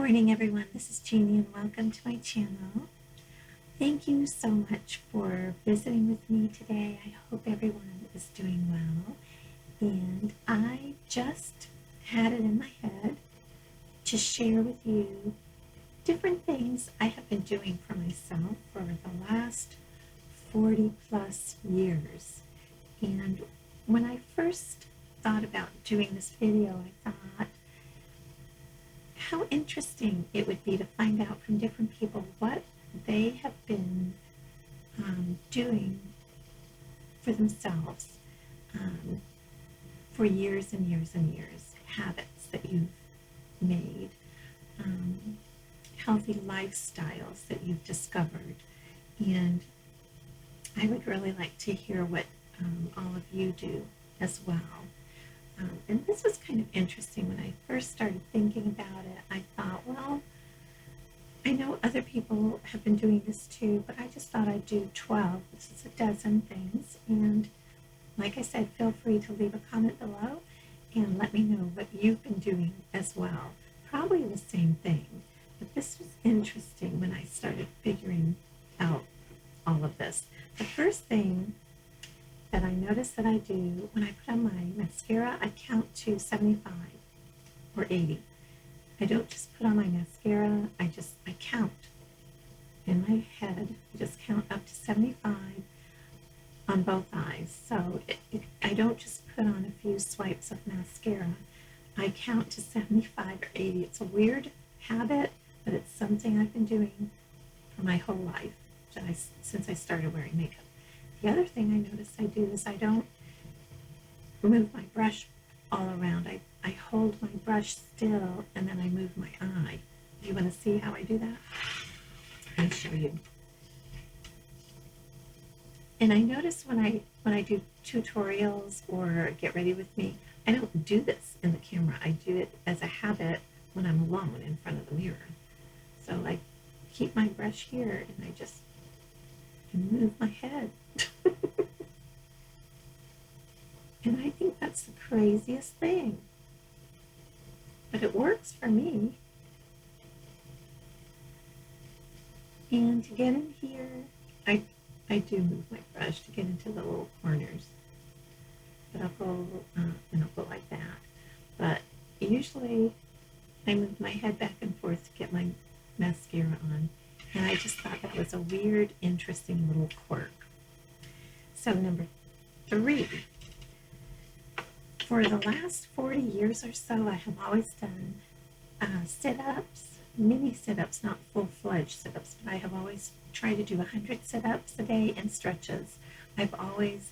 morning, everyone. This is Jeannie, and welcome to my channel. Thank you so much for visiting with me today. I hope everyone is doing well. And I just had it in my head to share with you different things I have been doing for myself for the last 40 plus years. And when I first thought about doing this video, I thought, how interesting it would be to find out from different people what they have been doing for themselves for years and years and years, habits that you've made, healthy lifestyles that you've discovered. And I would really like to hear what all of you do as well. And this was kind of interesting. When I first started thinking about it, I thought, well, I know other people have been doing this too, but I just thought I'd do 12. This is a dozen things. And like I said, feel free to leave a comment below and let me know what you've been doing as well. Probably the same thing, but this was interesting when I started figuring out all of this. The first thing that I notice that I do when I put on my mascara, I count to 75 or 80. I don't just put on my mascara, I count in my head. I just count up to 75 on both eyes. So I don't just put on a few swipes of mascara. I count to 75 or 80. It's a weird habit, but it's something I've been doing for my whole life since I started wearing makeup. The other thing I notice I do is I don't move my brush all around. I hold my brush still and then I move my eye. Do you want to see how I do that? I'll show you. And I notice when I do tutorials or get ready with me, I don't do this in the camera. I do it as a habit when I'm alone in front of the mirror. So I keep my brush here and I just move my head. And I think that's the craziest thing. But it works for me. And to get in here, I do move my brush to get into the little corners. But I'll go like that. But usually I move my head back and forth to get my mascara on. And I just thought that was a weird, interesting little quirk. So number 3. For the last 40 years or so, I have always done sit-ups, mini sit-ups, not full-fledged sit-ups, but I have always tried to do 100 sit-ups a day and stretches. I've always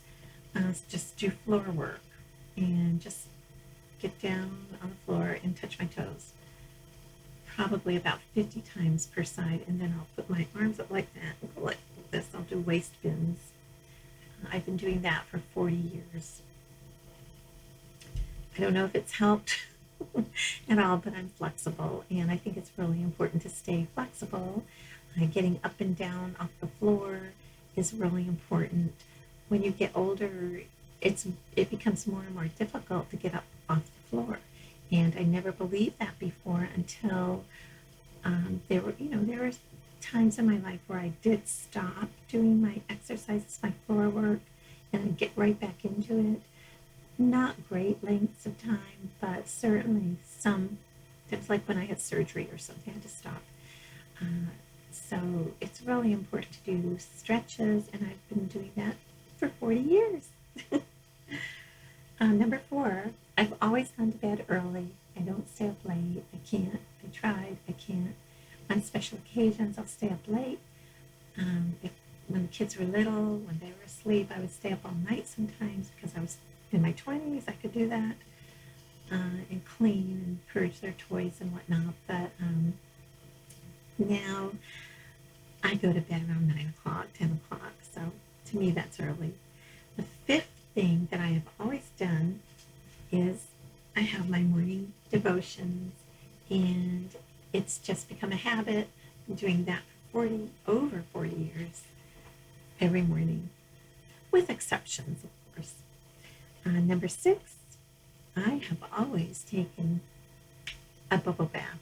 just do floor work and just get down on the floor and touch my toes. Probably about 50 times per side, and then I'll put my arms up like that and go like this. I'll do waist bends. I've been doing that for 40 years. I don't know if it's helped at all, but I'm flexible, and I think it's really important to stay flexible. Getting up and down off the floor is really important. When you get older, it becomes more and more difficult to get up off the floor. And I never believed that before until there were times in my life where I did stop doing my exercises, my floor work, and I'd get right back into it. Not great lengths of time, but certainly some. It was like when I had surgery or something, I had to stop. So it's really important to do stretches, and I've been doing that for 40 years. Number 4, I've always gone to bed early. I don't stay up late. I can't. I tried. I can't. On special occasions, I'll stay up late. When the kids were little, when they were asleep, I would stay up all night sometimes because I was in my 20s. I could do that and clean and purge their toys and whatnot. But now I go to bed around 9 o'clock, 10 o'clock. So to me, that's early. The 5th thing that I have always done is I have my morning devotions, and it's just become a habit. I'm doing that for over 40 years, every morning, with exceptions, of course. Number 6, I have always taken a bubble bath.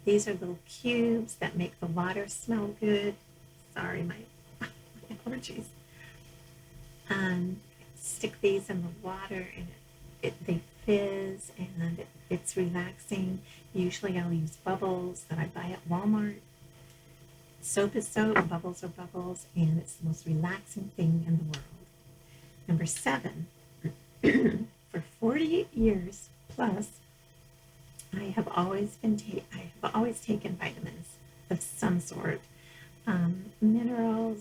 These are little cubes that make the water smell good. Sorry, my allergies. Stick these in the water and they fizz and it's relaxing. Usually I'll use bubbles that I buy at Walmart. Soap is soap, bubbles are bubbles, and it's the most relaxing thing in the world. Number 7, for 40 years plus, I have always taken vitamins of some sort, minerals.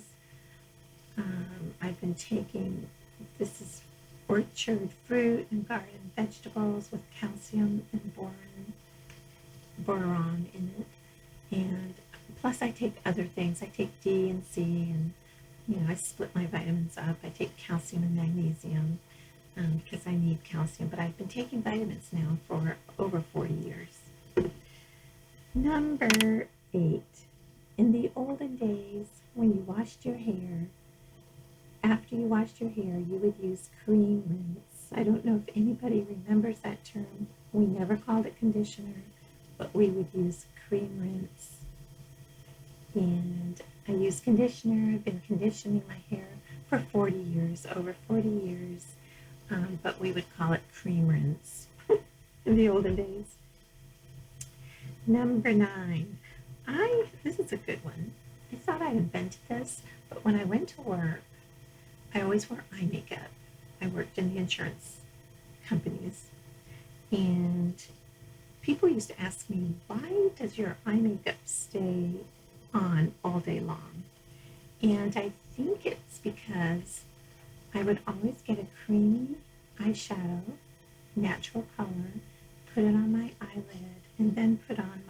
I've been taking, this is orchard fruit and garden vegetables with calcium and boron in it. And plus I take other things. I take D and C, and I split my vitamins up. I take calcium and magnesium because I need calcium. But I've been taking vitamins now for over 40 years. Number 8. In the olden days, when you washed your hair, after you washed your hair, you would use cream rinse. I don't know if anybody remembers that term. We never called it conditioner, but we would use cream rinse. And I use conditioner. I've been conditioning my hair for 40 years, over 40 years, but we would call it cream rinse in the olden days. Number 9. This is a good one. I thought I invented this, but when I went to work, I always wore eye makeup. I worked in the insurance companies, and people used to ask me, why does your eye makeup stay on all day long? And I think it's because I would always get a creamy eyeshadow, natural color, put it on my eyelid, and then put on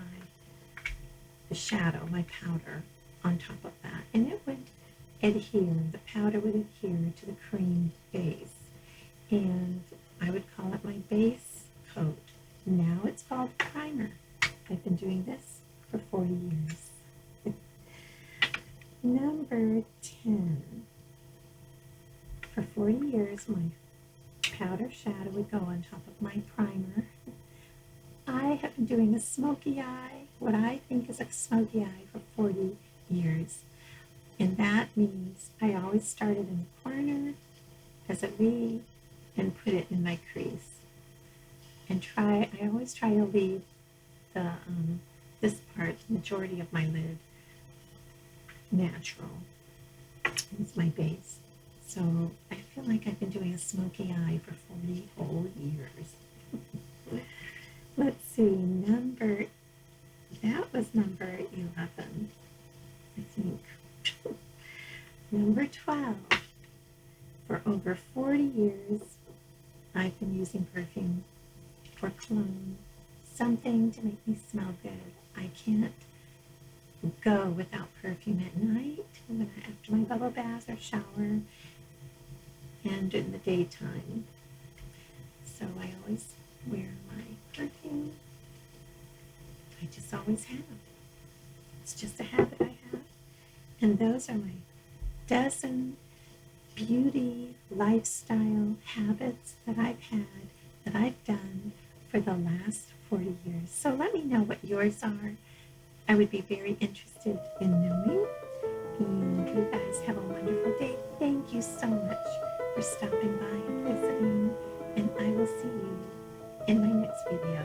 the shadow, my powder, on top of that. And it would adhere, the powder would adhere to the cream base. And I would call it my base coat. Now it's called primer. I've been doing this for 40 years. Number 10. For 40 years, my powder shadow would go on top of my primer. I have been doing a smoky eye, what I think is a smoky eye, for 40 years. And that means I always started in the corner as a V and put it in my crease. And I always try to leave this part, the majority of my lid, natural. It's my base. So I feel like I've been doing a smoky eye for 40 whole years. Let's see, that was number 11, I think. Number 12. For over 40 years, I've been using perfume for cologne, something to make me smell good. I can't go without perfume at night, after my bubble bath or shower, and in the daytime. So I always wear my perfume. I just always have. It's just a habit I have. And those are my dozen beauty lifestyle habits that I've had, that I've done for the last 40 years. So let me know what yours are. I would be very interested in knowing. And you guys have a wonderful day. Thank you so much for stopping by and visiting. And I will see you in my next video.